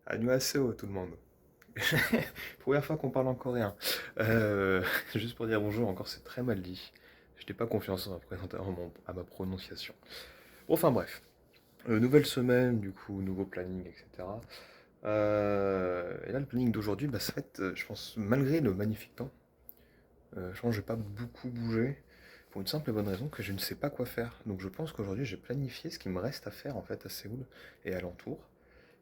Annyeonghaseyo tout le monde. Première fois qu'on parle en coréen. Juste pour dire bonjour, encore c'est très mal dit. Je n'ai pas confiance à ma prononciation. Bon, enfin bref. Nouvelle semaine, du coup, nouveau planning, etc. Et là, le planning d'aujourd'hui, bah, ça va être, je pense, malgré le magnifique temps, je pense que je vais pas beaucoup bouger. Pour une simple et bonne raison que je ne sais pas quoi faire. Donc je pense qu'aujourd'hui, j'ai planifié ce qui me reste à faire en fait à Séoul et alentour.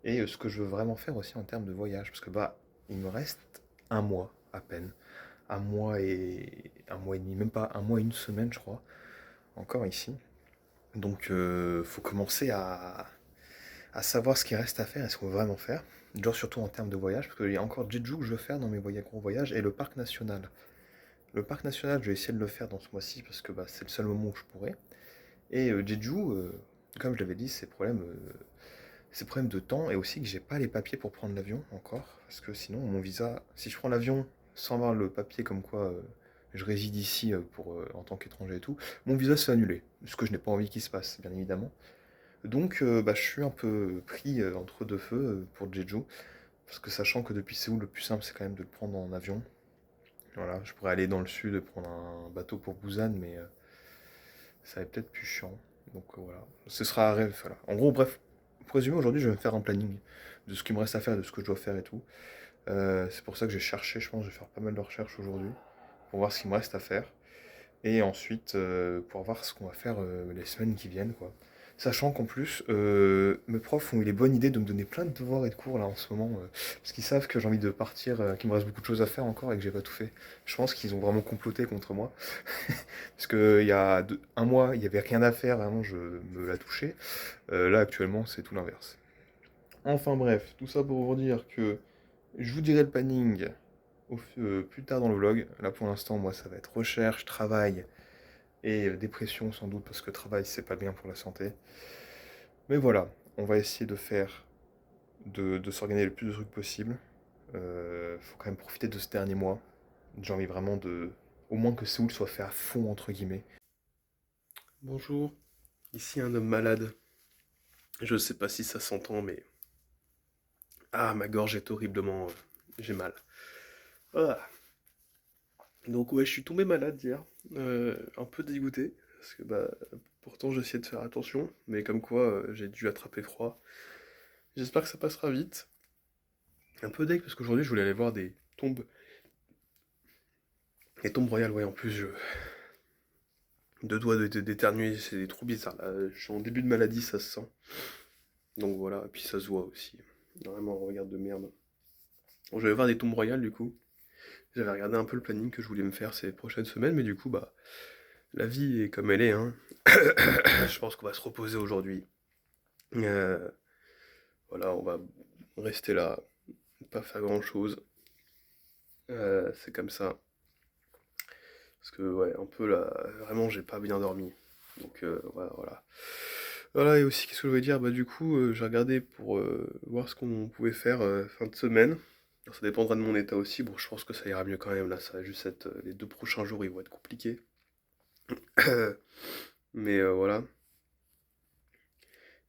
Et ce que je veux vraiment faire aussi en termes de voyage. Parce que bah, il me reste un mois à peine. Un mois et demi, même pas un mois et une semaine, je crois, encore ici. Donc faut commencer à savoir ce qu'il reste à faire et ce qu'on veut vraiment faire. Genre surtout en termes de voyage, parce qu'il y a encore Jeju que je veux faire dans mes gros voyages et le parc national. Le parc national, je vais essayer de le faire dans ce mois-ci parce que bah, c'est le seul moment où je pourrais. Et Jeju, comme je l'avais dit, c'est problème de temps et aussi que j'ai pas les papiers pour prendre l'avion encore. Parce que sinon, mon visa, si je prends l'avion sans avoir le papier comme quoi je réside ici en tant qu'étranger et tout, mon visa se fait annuler. Ce que je n'ai pas envie qu'il se passe, bien évidemment. Donc, bah, je suis un peu pris entre deux feux pour Jeju. Parce que sachant que depuis Séoul, le plus simple, c'est quand même de le prendre en avion. Voilà, je pourrais aller dans le sud et prendre un bateau pour Busan, mais ça va être peut-être plus chiant. Donc voilà, ce sera un rêve. Voilà. En gros, bref, pour résumer, aujourd'hui, je vais me faire un planning de ce qu'il me reste à faire, de ce que je dois faire et tout. C'est pour ça que j'ai cherché, je pense, je vais faire pas mal de recherches aujourd'hui pour voir ce qu'il me reste à faire. Et ensuite, pour voir ce qu'on va faire les semaines qui viennent, quoi. Sachant qu'en plus, mes profs ont eu les bonnes idées de me donner plein de devoirs et de cours là en ce moment, parce qu'ils savent que j'ai envie de partir, qu'il me reste beaucoup de choses à faire encore et que j'ai pas tout fait. Je pense qu'ils ont vraiment comploté contre moi. Parce qu'il y a un mois, il n'y avait rien à faire, vraiment je me la touchais. Là actuellement, c'est tout l'inverse. Enfin bref, tout ça pour vous dire que je vous dirai le planning plus tard dans le vlog. Là pour l'instant, moi ça va être recherche, travail et dépression sans doute parce que travail c'est pas bien pour la santé. Mais voilà, on va essayer de faire, de s'organiser le plus de trucs possible. Faut quand même profiter de ce dernier mois. J'ai envie vraiment de, au moins que Séoul soit fait à fond entre guillemets. Bonjour, ici un homme malade. Je sais pas si ça s'entend, mais ah ma gorge est horriblement, j'ai mal. Ah. Donc ouais, je suis tombé malade hier, un peu dégoûté, parce que bah pourtant j'essayais de faire attention, mais comme quoi j'ai dû attraper froid. J'espère que ça passera vite. Un peu deg parce qu'aujourd'hui je voulais aller voir des tombes royales, ouais en plus je deux doigts d'éternuer, c'est trop bizarre là. Je suis en début de maladie, ça se sent. Donc voilà, et puis ça se voit aussi. Vraiment un regard de merde. Bon, je vais voir des tombes royales du coup. J'avais regardé un peu le planning que je voulais me faire ces prochaines semaines, mais du coup bah la vie est comme elle est, hein. Je pense qu'on va se reposer aujourd'hui. Euh, voilà, on va rester là, pas faire grand chose. C'est comme ça. Parce que, ouais, un peu là, vraiment, j'ai pas bien dormi. Donc, voilà, voilà. Voilà, et aussi, qu'est-ce que je voulais dire? Bah, du coup, j'ai regardé pour voir ce qu'on pouvait faire fin de semaine. Alors, ça dépendra de mon état aussi. Bon, je pense que ça ira mieux quand même. Là, ça va juste être. Les 2 prochains jours, ils vont être compliqués. Mais voilà.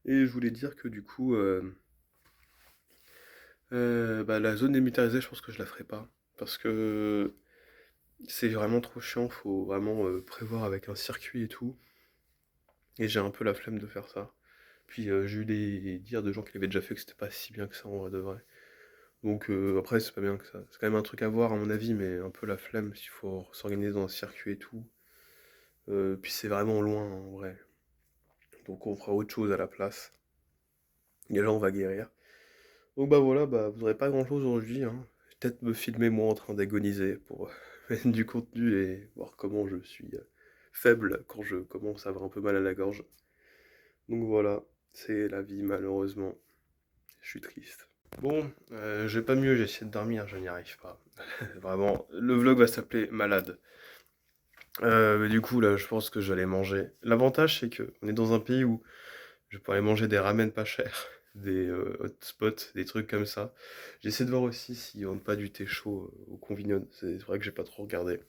Et je voulais dire que du coup, bah, la zone démilitarisée, je pense que je la ferai pas. Parce que c'est vraiment trop chiant, faut vraiment prévoir avec un circuit et tout. Et j'ai un peu la flemme de faire ça. Puis j'ai eu des dires de gens qui l'avaient déjà fait que c'était pas si bien que ça en vrai de vrai. Donc après c'est pas bien que ça. C'est quand même un truc à voir à mon avis, mais un peu la flemme s'il faut s'organiser dans un circuit et tout. Puis c'est vraiment loin en vrai. Donc on fera autre chose à la place. Et là on va guérir. Donc bah voilà, bah vous aurez pas grand chose aujourd'hui, hein. Peut-être me filmer moi en train d'agoniser pour mettre du contenu et voir comment je suis faible quand je commence à avoir un peu mal à la gorge. Donc voilà, c'est la vie malheureusement. Je suis triste. Bon, je vais pas mieux, j'ai essayé de dormir, je n'y arrive pas. Vraiment, le vlog va s'appeler Malade. Mais du coup, là, je pense que j'allais manger. L'avantage, c'est que on est dans un pays où je peux aller manger des ramen pas chers, des hotspots, des trucs comme ça. J'essaie de voir aussi s'ils vendent pas du thé chaud au convenience. C'est vrai que j'ai pas trop regardé.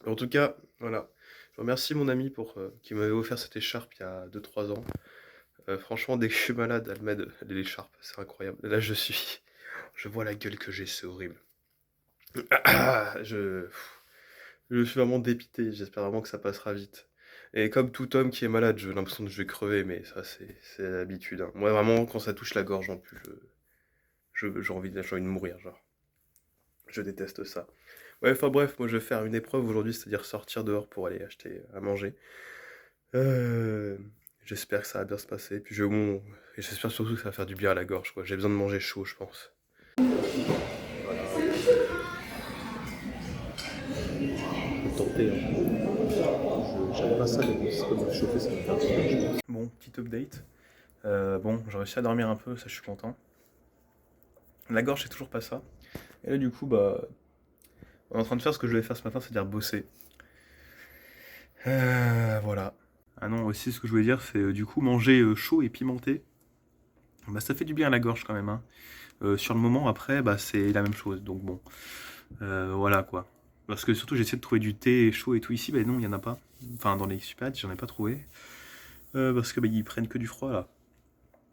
En tout cas, voilà. Je remercie mon ami qui m'avait offert cette écharpe il y a 2 3 ans. Franchement, dès que je suis malade, elle m'aide, l'écharpe, c'est incroyable. Là, je vois la gueule que j'ai, c'est horrible. Je je suis vraiment dépité, j'espère vraiment que ça passera vite. Et comme tout homme qui est malade, j'ai l'impression que je vais crever, mais ça, c'est l'habitude, hein. Moi, vraiment, quand ça touche la gorge, en plus, j'ai envie de mourir, genre. Je déteste ça. Ouais, enfin bref, moi, je vais faire une épreuve aujourd'hui, c'est-à-dire sortir dehors pour aller acheter à manger. Euh, J'espère que ça va bien se passer. Puis bon, et j'espère surtout que ça va faire du bien à la gorge, quoi. J'ai besoin de manger chaud, je pense. Tenter, hein. J'aime pas ça, mais bon, si ça peut me chauffer, ça va faire du bien. Bon, petit update. Bon, j'ai réussi à dormir un peu, ça je suis content. La gorge, c'est toujours pas ça. Et là, du coup, bah, on est en train de faire ce que je vais faire ce matin, c'est-à-dire bosser. Voilà. Ah non, aussi, ce que je voulais dire, c'est du coup manger chaud et pimenté. Bah, ça fait du bien à la gorge quand même, hein. Sur le moment, après, bah, c'est la même chose. Donc bon, voilà quoi. Parce que surtout, j'ai essayé de trouver du thé chaud et tout ici. Bah non, il n'y en a pas. Enfin, dans les supermarchés, j'en ai pas trouvé. Parce que bah, ils prennent que du froid là.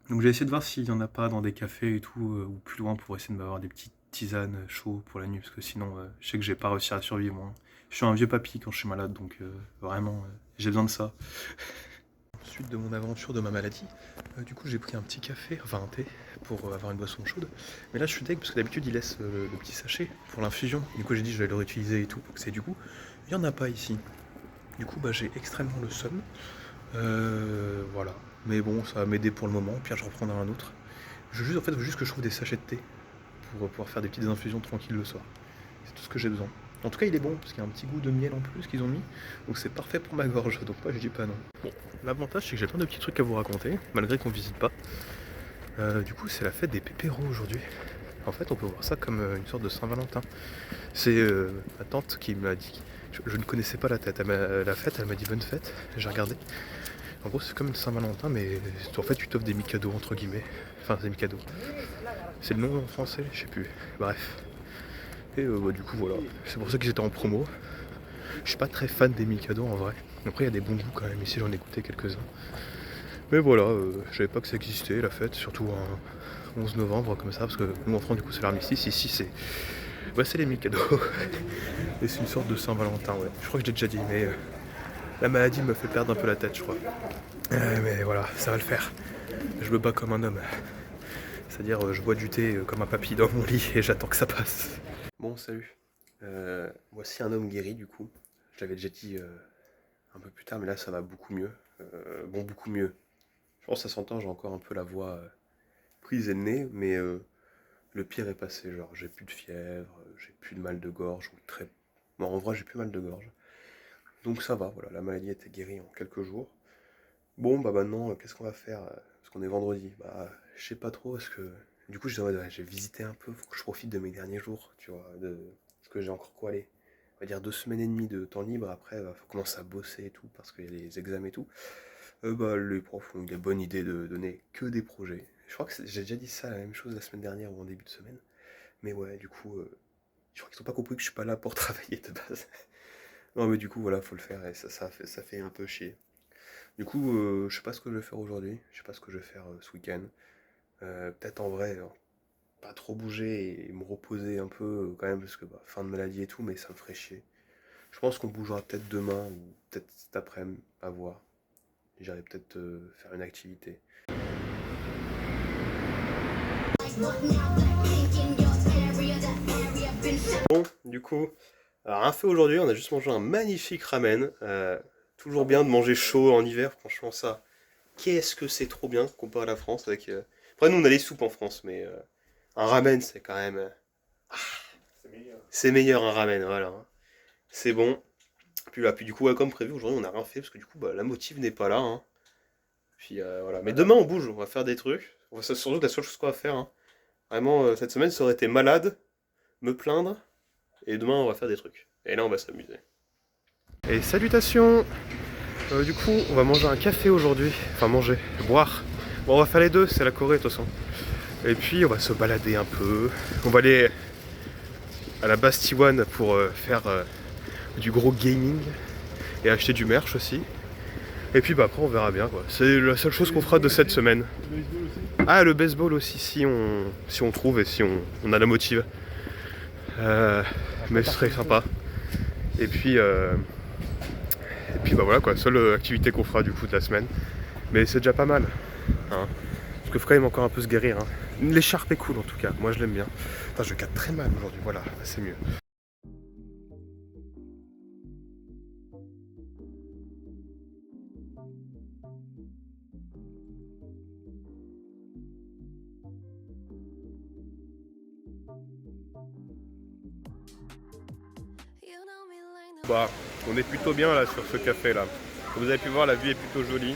Donc j'ai essayé de voir s'il y en a pas dans des cafés et tout, ou plus loin pour essayer de m'avoir des petites tisanes chaudes pour la nuit. Parce que sinon, je sais que j'ai pas réussi à survivre, moi. Je suis un vieux papy quand je suis malade, donc vraiment, j'ai besoin de ça. Suite de mon aventure de ma maladie, du coup j'ai pris un petit café, enfin un thé, pour avoir une boisson chaude. Mais là je suis deg parce que d'habitude il laisse le petit sachet pour l'infusion. Du coup j'ai dit je vais le réutiliser et tout pour que c'est du coup. Il n'y en a pas ici. Du coup bah j'ai extrêmement le seum. Voilà. Mais bon ça va m'aider pour le moment, puis je reprendrai un autre. En fait, il faut juste que je trouve des sachets de thé pour pouvoir faire des petites infusions tranquilles le soir. C'est tout ce que j'ai besoin. En tout cas, il est bon, parce qu'il y a un petit goût de miel en plus qu'ils ont mis. Donc c'est parfait pour ma gorge, donc moi je dis pas non. Bon, l'avantage c'est que j'ai plein de petits trucs à vous raconter, malgré qu'on visite pas. Du coup, c'est la fête des pépéros aujourd'hui. En fait, on peut voir ça comme une sorte de Saint-Valentin. C'est ma tante qui m'a dit. Je ne connaissais pas la fête, elle m'a dit bonne fête. J'ai regardé. En gros, c'est comme une Saint-Valentin, mais en fait, tu t'offres des mi-cadeaux entre guillemets. Enfin, des mi-cadeaux. C'est le nom en français, je sais plus. Bref. Et bah, du coup, voilà. C'est pour ça qu'ils étaient en promo. Je suis pas très fan des mi-cadeaux en vrai. Après, il y a des bons goûts quand même. Ici, j'en ai goûté quelques-uns. Mais voilà, je savais pas que ça existait la fête, surtout un 11 novembre comme ça, parce que nous en France, du coup, c'est l'armistice. Ici, c'est les mi-cadeaux. Et c'est une sorte de Saint-Valentin, ouais. Je crois que je l'ai déjà dit, mais la maladie me fait perdre un peu la tête, je crois. Mais voilà, ça va le faire. Je me bats comme un homme. C'est-à-dire, je bois du thé comme un papy dans mon lit et j'attends que ça passe. Bon, salut. Voici un homme guéri, du coup. Je l'avais déjà dit un peu plus tard, mais là, ça va beaucoup mieux. Bon, beaucoup mieux. Je pense que ça s'entend, j'ai encore un peu la voix prise et le nez, mais le pire est passé. Genre, j'ai plus de fièvre, j'ai plus de mal de gorge, ou très... Bon, en vrai, j'ai plus mal de gorge. Donc ça va, voilà, la maladie était guérie en quelques jours. Bon, bah maintenant, qu'est-ce qu'on va faire parce qu'on est vendredi. Bah, je sais pas trop, parce que du coup, j'ai visité un peu, faut que je profite de mes derniers jours, tu vois, parce que j'ai encore quoi aller. On va dire 2 semaines et demie de temps libre, après, faut commencer à bosser et tout, parce qu'il y a les examens et tout. Bah, les profs ont eu la bonne idée de donner que des projets. Je crois que j'ai déjà dit ça, la même chose la semaine dernière ou en début de semaine. Mais ouais, du coup, je crois qu'ils ont pas compris que je suis pas là pour travailler de base. Non, mais du coup, voilà, faut le faire et ça fait un peu chier. Du coup, je sais pas ce que je vais faire aujourd'hui, je sais pas ce que je vais faire ce week-end. Peut-être en vrai, pas trop bouger et me reposer un peu quand même, parce que bah, fin de maladie et tout, mais ça me ferait chier. Je pense qu'on bougera peut-être demain ou peut-être cet après-midi, à voir. J'irai peut-être faire une activité. Bon, du coup, alors, rien fait aujourd'hui, on a juste mangé un magnifique ramen. Toujours bien de manger chaud en hiver, franchement ça. Qu'est-ce que c'est trop bien comparé à la France avec. Après nous on a les soupes en France, mais un ramen c'est quand même. C'est meilleur un ramen, voilà, hein. C'est bon. Puis là, puis du coup, ouais, comme prévu, aujourd'hui on n'a rien fait parce que du coup bah, la motive n'est pas là, hein. Puis voilà. Mais demain on bouge, on va faire des trucs. C'est surtout la seule chose qu'on va faire, hein. Vraiment, cette semaine ça aurait été malade, me plaindre, et demain on va faire des trucs. Et là on va s'amuser. Et salutations. Du coup, on va manger un café aujourd'hui. Enfin, boire. Bon, on va faire les deux, c'est la Corée de toute façon. Et puis, on va se balader un peu. On va aller à la Bastille pour faire du gros gaming et acheter du merch aussi. Et puis bah après on verra bien quoi. C'est la seule chose qu'on fera de cette semaine. Ah, le baseball aussi, si on trouve et si on a la motive. Mais ce serait sympa. Et puis bah voilà quoi, seule activité qu'on fera du coup de la semaine. Mais c'est déjà pas mal. Hein. Parce qu'il faut quand même encore un peu se guérir. Hein. L'écharpe est cool en tout cas, moi je l'aime bien. Enfin, je cadre très mal aujourd'hui, voilà, c'est mieux. Bah, on est plutôt bien là sur ce café là. Comme vous avez pu voir, la vue est plutôt jolie.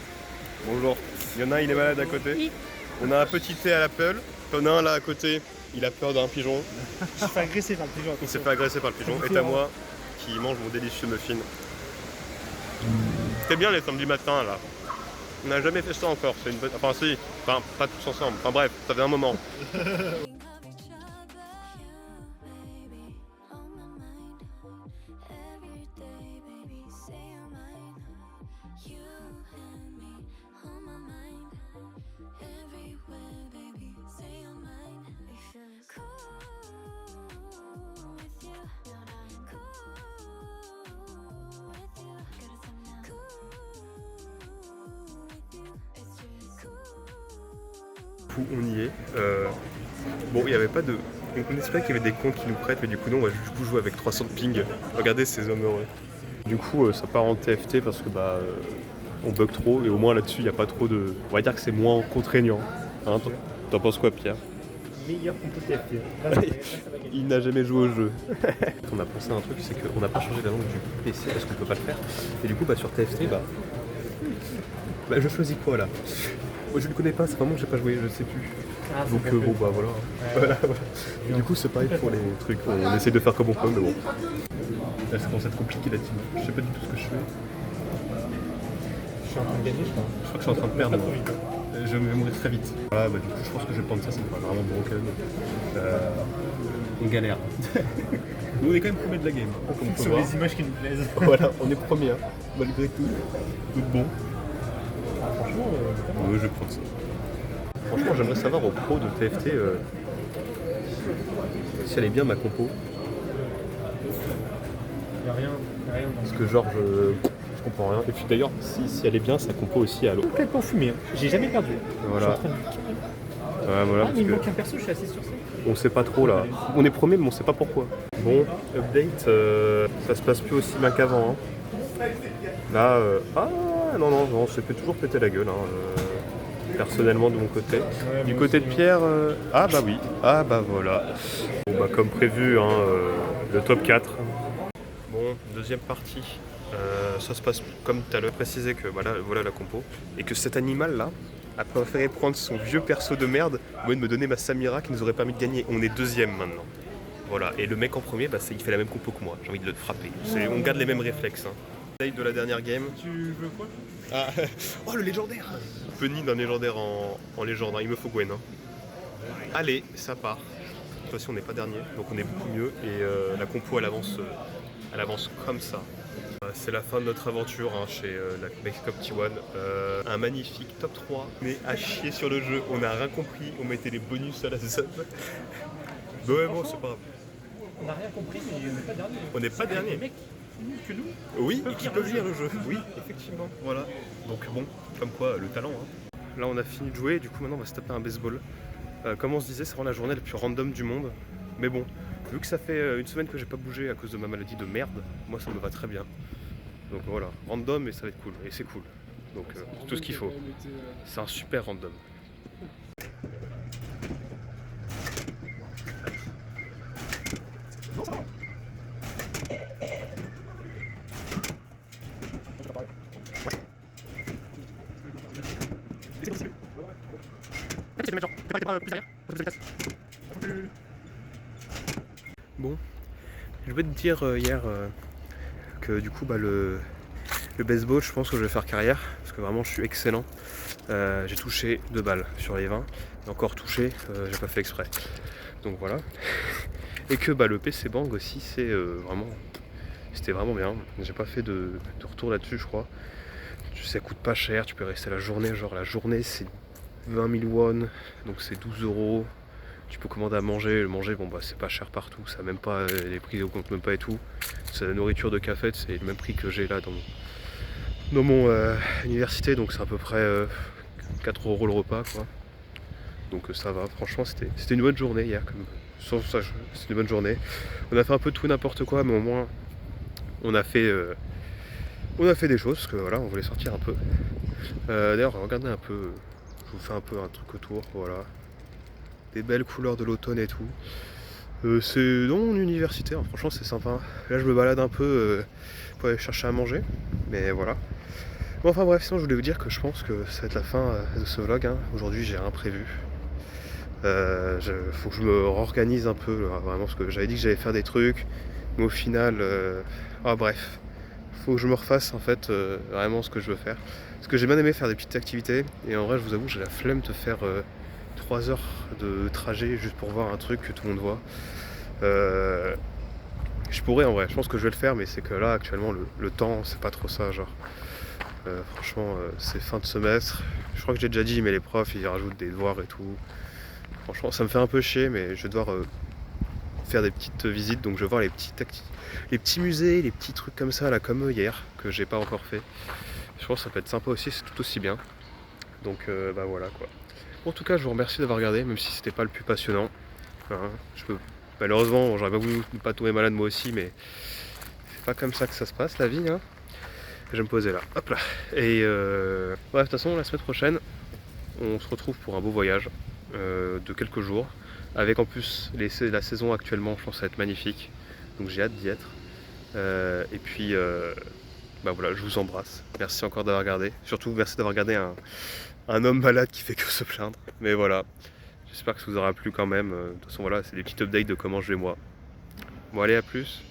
Bonjour. Il y en a un, il est malade à côté. On a un petit thé à l'apple. T'en as un là à côté, il a peur d'un pigeon. Il s'est fait agresser par le pigeon. Il s'est fait agresser par le pigeon. Et t'as moi qui mange mon délicieux muffin. C'est bien les samedis matins là. On n'a jamais fait ça encore. C'est une bonne... Enfin si, enfin pas tous ensemble. Enfin bref, ça fait un moment. On y est. Bon, il n'y avait pas de... On espérait qu'il y avait des comptes qui nous prêtent, mais du coup non, on va juste jouer avec 300 de ping. Regardez ces hommes heureux. Du coup, ça part en TFT parce que bah, on bug trop et au moins là-dessus, il n'y a pas trop de... On va dire que c'est moins contraignant. Hein, t'en penses quoi, Pierre? Meilleur compo TFT. Il n'a jamais joué au jeu. On a pensé à un truc, c'est qu'on n'a pas changé la langue du PC parce qu'on peut pas le faire. Et du coup, bah, sur TFT, bah je choisis quoi là? Moi je le connais pas, c'est vraiment que j'ai pas joué, je sais plus. Ah, donc bon bah voilà. Voilà. Et du coup c'est pareil pour les trucs, on essaie de faire comme on peut mais bon. Là ça commence à être compliqué la team. Je sais pas du tout ce que je fais. Je suis en train de gagner je crois. Je crois que je suis en train de perdre. Je vais mourir très vite. Voilà bah du coup je pense que je vais prendre ça, ça me paraît vraiment broken. On galère. Nous on est quand même premier de la game, comme on peut Sur voir. les images qui nous plaisent. Voilà, on est premier, hein, malgré tout. Tout bon. Franchement, Oui, je vais prendre ça. Franchement, j'aimerais savoir aux pros de TFT si elle est bien ma compo. y a rien. Parce que genre, je comprends rien. Et puis d'ailleurs, si elle est bien, sa compo aussi à l'eau. Complètement fumé. Hein. J'ai jamais perdu. Voilà. Je suis en train de... Ouais, voilà, Ah, parce mais il que manque un perso, je suis assis sur ça. on sait pas trop là. On est premier, mais on sait pas pourquoi. Bon, update, ça se passe plus aussi bien qu'avant. Hein. Là, ah non, ça fait toujours péter la gueule. Hein. Personnellement de mon côté. Ouais, du moi côté aussi, de Pierre, ah bah oui, ah bah voilà. Bon bah comme prévu, hein, le top 4. Bon, deuxième partie. Ça se passe comme tu as le précisé que voilà la compo. Et que cet animal là a préféré prendre son vieux perso de merde au lieu de me donner ma Samira qui nous aurait permis de gagner. On est deuxième maintenant. Voilà, et le mec en premier, bah, il fait la même compo que moi. J'ai envie de le frapper. On garde les mêmes réflexes. Hein. De la dernière game. Tu veux quoi? Ah, oh le légendaire! Penny d'un légendaire en légende, il me faut Gwen. Hein. Allez, ça part. Cette fois-ci on n'est pas dernier, donc on est beaucoup mieux et la compo elle avance comme ça. C'est la fin de notre aventure hein, chez la Base Cop T1. Un magnifique top 3, mais à chier sur le jeu, on n'a rien compris, on mettait les bonus à la zone. Bah ouais bon c'est pas grave. On n'a rien compris, mais on n'est pas dernier. On n'est pas dernier. Les mecs que nous. Oui, et qui peuvent lire le jeu. Oui, effectivement. Voilà. Donc bon, comme quoi, le talent. Hein. Là, on a fini de jouer, du coup, maintenant, on va se taper un baseball. Comme on se disait, c'est vraiment la journée la plus random du monde. Mais bon, vu que ça fait une semaine que j'ai pas bougé à cause de ma maladie de merde, moi, ça me va très bien. Donc voilà, random et ça va être cool. Et c'est cool. Donc c'est tout ce qu'il faut. C'est un super random. Bon, je vais te dire hier que du coup bah, le baseball je pense que je vais faire carrière parce que vraiment je suis excellent. J'ai touché 2 balles sur les 20 et encore touché, j'ai pas fait exprès. Donc voilà. Et que bah, le PC Bang aussi c'était vraiment bien. J'ai pas fait de retour là-dessus je crois. Ça coûte pas cher, tu peux rester la journée, genre la journée c'est 20 000 won, donc c'est 12 euros. Tu peux commander à manger, le manger bon bah c'est pas cher partout, ça même pas, les prix augmentent même pas et tout. C'est la nourriture de café, c'est le même prix que j'ai là dans mon université, donc c'est à peu près 4 euros le repas quoi. Donc ça va, franchement c'était une bonne journée hier, comme sans ça, c'était une bonne journée. On a fait un peu de tout et n'importe quoi, mais au moins on a fait des choses, parce que voilà, on voulait sortir un peu. D'ailleurs, regardez un peu, je vous fais un peu un truc autour, voilà. Des belles couleurs de l'automne et tout. C'est dans mon université, hein, franchement c'est sympa. Là je me balade un peu pour aller chercher à manger, mais voilà. Bon, enfin bref, sinon je voulais vous dire que je pense que ça va être la fin de ce vlog, hein. Aujourd'hui j'ai rien prévu. Faut que je me réorganise un peu, là, vraiment, parce que j'avais dit que j'allais faire des trucs, mais au final, bref, faut que je me refasse en fait vraiment ce que je veux faire. Parce que j'ai bien aimé faire des petites activités, et en vrai je vous avoue j'ai la flemme de faire 3 heures de trajet juste pour voir un truc que tout le monde voit. Je pourrais en vrai, je pense que je vais le faire, mais c'est que là actuellement le temps c'est pas trop ça, genre. Franchement c'est fin de semestre, je crois que j'ai déjà dit, mais les profs ils rajoutent des devoirs et tout. Franchement ça me fait un peu chier, mais je vais devoir faire des petites visites, donc je vais voir les petits musées, les petits trucs comme ça là, comme hier, que j'ai pas encore fait. Je pense que ça peut être sympa aussi, c'est tout aussi bien. Donc bah voilà quoi. En tout cas je vous remercie d'avoir regardé, même si c'était pas le plus passionnant, hein. Malheureusement j'aurais pas voulu ne pas tomber malade moi aussi, mais c'est pas comme ça que ça se passe la vie, hein. Je vais me poser là, hop là. Et de toute façon la semaine prochaine on se retrouve pour un beau voyage de quelques jours, avec en plus la saison actuellement, je pense que ça va être magnifique, donc j'ai hâte d'y être. Et puis bah voilà, je vous embrasse, merci encore d'avoir regardé, surtout merci d'avoir regardé un homme malade qui fait que se plaindre, mais voilà, j'espère que ça vous aura plu quand même. De toute façon voilà, c'est des petites updates de comment je vais moi. Bon allez, à plus.